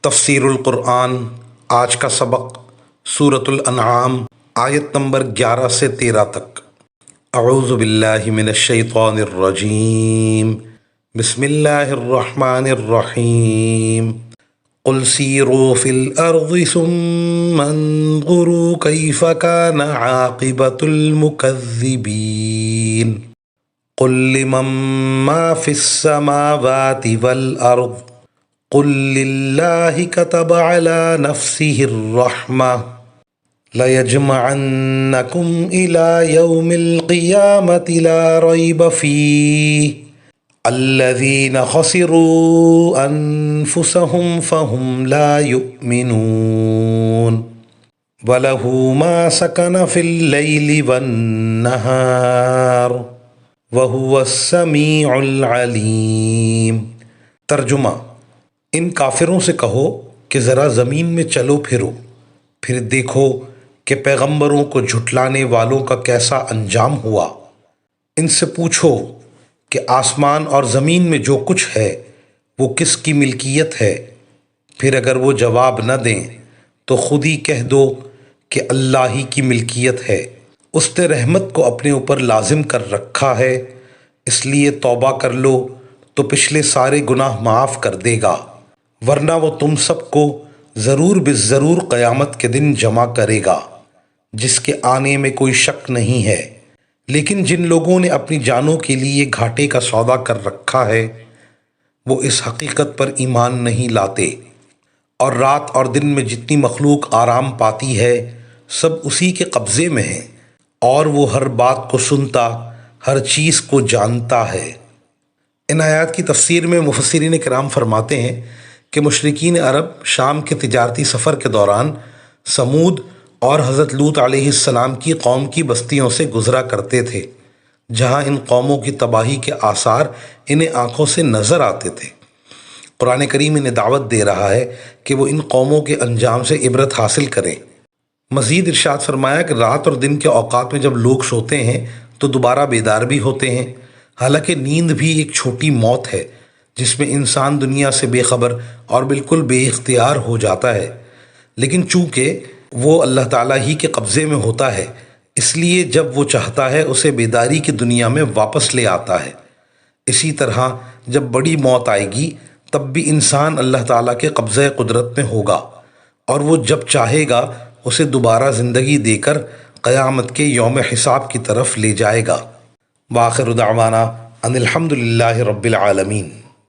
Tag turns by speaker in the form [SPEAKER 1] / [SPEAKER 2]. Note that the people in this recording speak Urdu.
[SPEAKER 1] تفسیر القرآن آج کا سبق سورۃ الانعام آیت نمبر 11 سے 13 تک۔ اعوذ باللہ من الشیطان الرجیم، بسم اللہ الرحمن الرحیم۔ قل سیروا فی الارض ثم انظروا کیف کان عاقبۃ المکذبین۔ قل لمن ما فی السماوات والارض قل للہ کتب علی نفسہ الرحمہ لَيَجْمَعَنَّكُمْ إِلَى يَوْمِ الْقِيَامَةِ لَا رَيْبَ فِيهِ الَّذِينَ خَسِرُوا أَنفُسَهُمْ فَهُمْ لَا يُؤْمِنُونَ وَلَهُ مَا سَكَنَ فِي اللَّيْلِ وَالنَّهَارِ وَهُوَ السَّمِيعُ الْعَلِيمُ۔ ترجمہ: ان کافروں سے کہو کہ ذرا زمین میں چلو پھرو، پھر دیکھو کہ پیغمبروں کو جھٹلانے والوں کا کیسا انجام ہوا۔ ان سے پوچھو کہ آسمان اور زمین میں جو کچھ ہے وہ کس کی ملکیت ہے، پھر اگر وہ جواب نہ دیں تو خود ہی کہہ دو کہ اللہ ہی کی ملکیت ہے۔ اس نے رحمت کو اپنے اوپر لازم کر رکھا ہے، اس لیے توبہ کر لو تو پچھلے سارے گناہ معاف کر دے گا، ورنہ وہ تم سب کو ضرور بالضرور قیامت کے دن جمع کرے گا جس کے آنے میں کوئی شک نہیں ہے۔ لیکن جن لوگوں نے اپنی جانوں کے لیے گھاٹے کا سودا کر رکھا ہے وہ اس حقیقت پر ایمان نہیں لاتے، اور رات اور دن میں جتنی مخلوق آرام پاتی ہے سب اسی کے قبضے میں ہے، اور وہ ہر بات کو سنتا، ہر چیز کو جانتا ہے۔ ان آیات کی تفسیر میں مفسرین کرام فرماتے ہیں کہ مشرکین عرب شام کے تجارتی سفر کے دوران سمود اور حضرت لوط علیہ السلام کی قوم کی بستیوں سے گزرا کرتے تھے، جہاں ان قوموں کی تباہی کے آثار انہیں آنکھوں سے نظر آتے تھے۔ قرآن کریم انہیں دعوت دے رہا ہے کہ وہ ان قوموں کے انجام سے عبرت حاصل کریں۔ مزید ارشاد فرمایا کہ رات اور دن کے اوقات میں جب لوگ سوتے ہیں تو دوبارہ بیدار بھی ہوتے ہیں، حالانکہ نیند بھی ایک چھوٹی موت ہے جس میں انسان دنیا سے بے خبر اور بالکل بے اختیار ہو جاتا ہے، لیکن چونکہ وہ اللہ تعالیٰ ہی کے قبضے میں ہوتا ہے اس لیے جب وہ چاہتا ہے اسے بیداری کی دنیا میں واپس لے آتا ہے۔ اسی طرح جب بڑی موت آئے گی تب بھی انسان اللہ تعالیٰ کے قبضۂ قدرت میں ہوگا، اور وہ جب چاہے گا اسے دوبارہ زندگی دے کر قیامت کے یوم حساب کی طرف لے جائے گا۔ وآخر دعوانا ان الحمد للہ رب العالمین۔